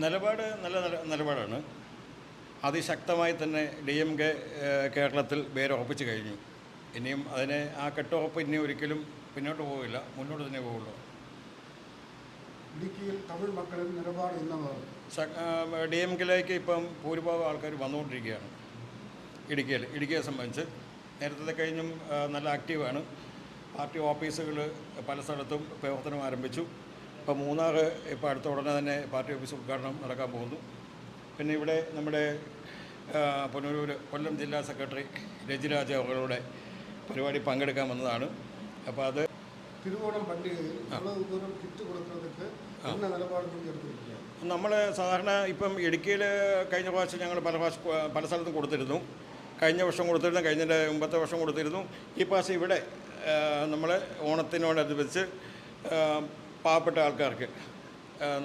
നിലപാട് നല്ല നിലപാടാണ്. അതിശക്തമായി തന്നെ DMK കേരളത്തിൽ വേരുറപ്പിച്ച് കഴിഞ്ഞു. ഇനിയും അതിനെ ആ കെട്ടുറപ്പ് ഇനി ഒരിക്കലും പിന്നോട്ട് പോവില്ല, മുന്നോട്ട് തന്നെ പോവുള്ളൂ. ഇടുക്കിയിൽ തമിഴ് മക്കളിൽ നിലപാട് DMKയിലേക്ക് ഇപ്പം ഭൂരിഭാഗം ആൾക്കാർ വന്നുകൊണ്ടിരിക്കുകയാണ്. ഇടുക്കിയെ സംബന്ധിച്ച് നേരത്തെ കഴിഞ്ഞും നല്ല ആക്റ്റീവാണ്. പാർട്ടി ഓഫീസുകൾ പല സ്ഥലത്തും പ്രവർത്തനം ആരംഭിച്ചു. ഇപ്പോൾ മൂന്നാർ ഇപ്പോൾ അടുത്ത ഉടനെ തന്നെ പാർട്ടി ഓഫീസ് ഉദ്ഘാടനം നടക്കാൻ പോകുന്നു. പിന്നെ ഇവിടെ നമ്മുടെ പുനലൂർ കൊല്ലം ജില്ലാ സെക്രട്ടറി രജിരാജ് അവരുടെ പരിപാടി പങ്കെടുക്കാൻ വന്നതാണ്. അപ്പോൾ അത് തിരുവോണം പള്ളിയിൽ കിറ്റ് കൊടുക്കുന്നതൊക്കെ നമ്മൾ സാധാരണ ഇപ്പം ഇടുക്കിയിൽ കഴിഞ്ഞ പ്രാവശ്യം ഞങ്ങൾ പല സ്ഥലത്തും കൊടുത്തിരുന്നു. കഴിഞ്ഞ വർഷം കൊടുത്തിരുന്നു, കഴിഞ്ഞതിൻ്റെ മുമ്പത്തെ വർഷം കൊടുത്തിരുന്നു. ഈ പ്രാവശ്യം ഇവിടെ നമ്മൾ ഓണത്തിനോടനുബന്ധിച്ച് പാവപ്പെട്ട ആൾക്കാർക്ക്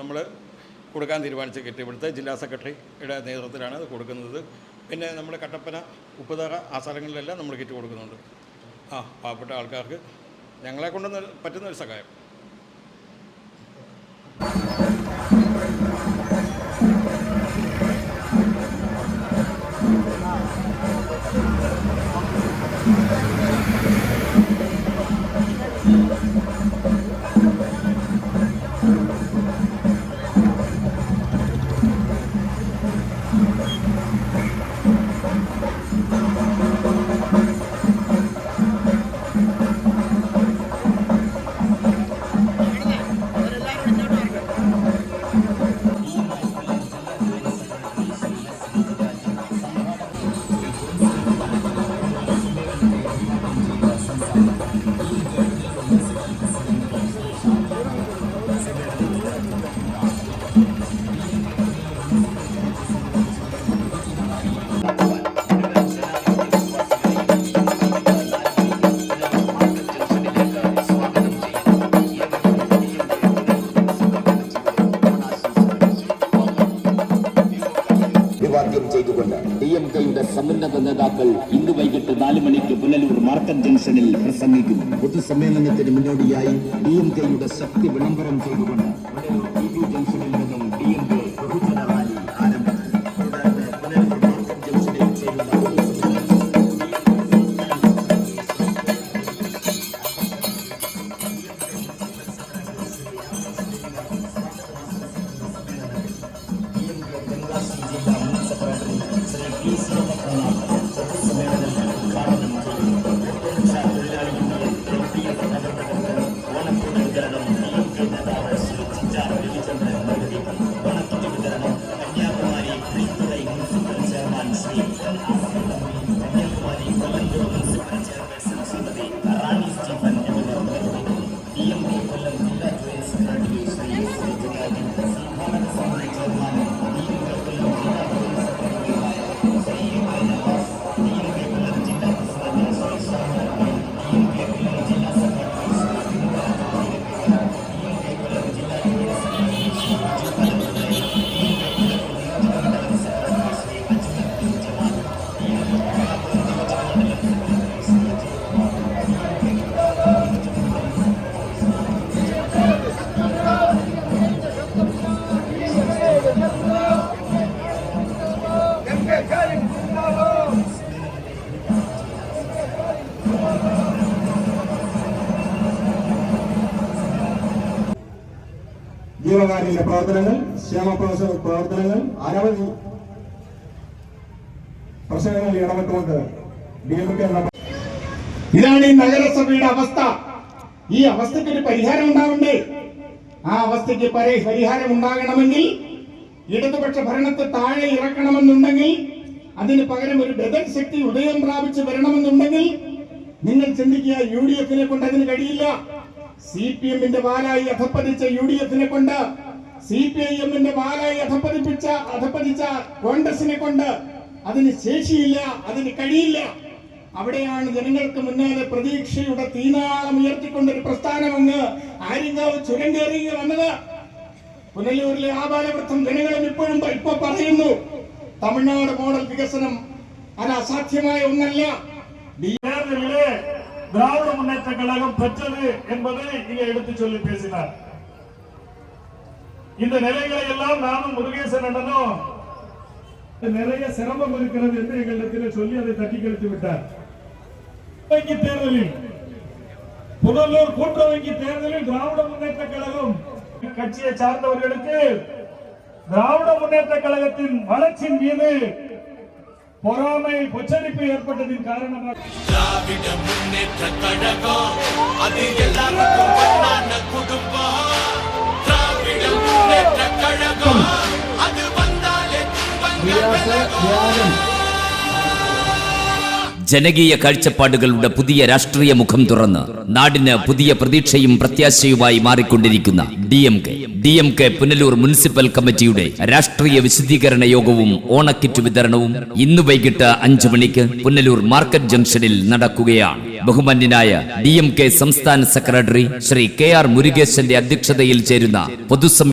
നമ്മൾ കൊടുക്കാൻ തീരുമാനിച്ച കിറ്റ് ഇവിടുത്തെ ജില്ലാ സെക്രട്ടറിയുടെ നേതൃത്വത്തിലാണ് അത് കൊടുക്കുന്നത്. പിന്നെ നമ്മൾ കട്ടപ്പന, ഉപ്പുതറ ആ സ്ഥലങ്ങളിലെല്ലാം നമ്മൾ കിറ്റ് കൊടുക്കുന്നുണ്ട്. പാവപ്പെട്ട ആൾക്കാർക്ക് ഞങ്ങളെ കൊണ്ട് പറ്റുന്നൊരു സഹായം. DMKയുടെ സമുന്നത നേതാക്കൾ ഇന്ന് വൈകിട്ട് 4 മണിക്ക് പുനലൂർ മാർക്കറ്റ് ജംഗ്ഷനിൽ പ്രസംഗിക്കും. പൊതുസമ്മേളനത്തിന് മുന്നോടിയായി DMKയുടെ ശക്തി വിളംബരം ചെയ്തുകൊണ്ട് പുനലൂർ ജംഗ്ഷനിൽ നിന്നും DMK ബഹുജന റാലി ആരംഭിച്ചു. തുടർന്ന് പുനലൂർ മാർക്കറ്റ് ജംഗ്ഷനിൽ ചേരുന്ന ജീവകാരുണ്യ പ്രവർത്തനങ്ങൾ, ക്ഷേമ പ്രവർത്തനങ്ങൾ, അനവധി പ്രശ്നങ്ങളിൽ ഇടപെട്ടുകൊണ്ട് DMK ഇതാണ് ഈ നഗരസഭയുടെ അവസ്ഥ. ഈ അവസ്ഥയ്ക്ക് ഒരു പരിഹാരം ഉണ്ടാവണ്ടേ? ആ അവസ്ഥയ്ക്ക് പരിഹാരം ഉണ്ടാകണമെങ്കിൽ ഇടതുപക്ഷ ഭരണത്തെ താഴെ ഇറക്കണമെന്നുണ്ടെങ്കിൽ, അതിന് പകരം ഒരു ബദൽ ശക്തി ഉദയം പ്രാപിച്ച് വരണമെന്നുണ്ടെങ്കിൽ നിങ്ങൾ ചിന്തിക്കുക, UDF-നെ കൊണ്ട് അതിന് കഴിയില്ല. CPM-ന്റെ വാലായി അധപ്പതിച്ച UDF-നെ കൊണ്ട്, CPIM-ന്റെ വാലായി അധപ്പതിച്ച കോൺഗ്രസിനെ കൊണ്ട് അതിന് ശേഷിയില്ല, അതിന് കഴിയില്ല. അവിടെയാണ് ജനങ്ങൾക്ക് മുന്നാലെ പ്രതീക്ഷയുടെ തീനാളം ഉയർത്തിക്കൊണ്ടൊരു പ്രസ്ഥാനം അങ്ങ് ആര്യങ്കാവ് ചുരം കയറി വന്നത്. പുനലൂരിലെ ആബാലവൃത്തം ജനങ്ങളും ഇപ്പൊ പറയുന്നു, തമിഴ്നാട് മോഡൽ വികസനം അത് അസാധ്യമായ ഒന്നല്ല. திராவிட முன்னேற்ற கழகம் பெற்றது என்பதை இங்கே எடுத்து சொல்லி பேசினார். இந்த நிலைகளை எல்லாம் நானும் முருகேசன் அண்ணனும் நிறைய சிரமம் இருக்கிறது என்று எங்களிடத்தில் சொல்லி அதை தட்டி கழித்து விட்டார். வங்கி தேர்தலில் புனலூர் கூட்டுறவு வங்கி தேர்தலில் திராவிட முன்னேற்ற கழகம் கட்சியை சார்ந்தவர்களுக்கு திராவிட முன்னேற்ற கழகத்தின் வளர்ச்சியின் மீது பொறாமை பொச்சரிப்பு ஏற்பட்டதின் காரணமாக திராவிட முன்னேற்ற கழகம் அது எல்லாருக்கும் ஒன்றான குடும்பம். திராவிட முன்னேற்ற கழகம் அது வந்தாலே துன்பங்கள் விலகும். ജനകീയ കാഴ്ചപ്പാടുകളുടെ പുതിയ രാഷ്ട്രീയ മുഖം തുറന്ന് നാടിന് പുതിയ പ്രതീക്ഷയും പ്രത്യാശയുമായി മാറിക്കൊണ്ടിരിക്കുന്ന D M K Punalur municipal കമ്മിറ്റിയുടെ രാഷ്ട്രീയ വിശദീകരണ യോഗവും ഓണക്കിറ്റ് വിതരണവും ഇന്ന് വൈകിട്ട് 5 മണിക്ക് പുനലൂർ മാർക്കറ്റ് ജംഗ്ഷനിൽ നടക്കുകയാണ്. ബഹുമാന്യനായ DMK സംസ്ഥാന സെക്രട്ടറി ശ്രീ KR മുരുകേശന്റെ അധ്യക്ഷതയിൽ ചേരുന്ന പൊതുസമ്മേളനം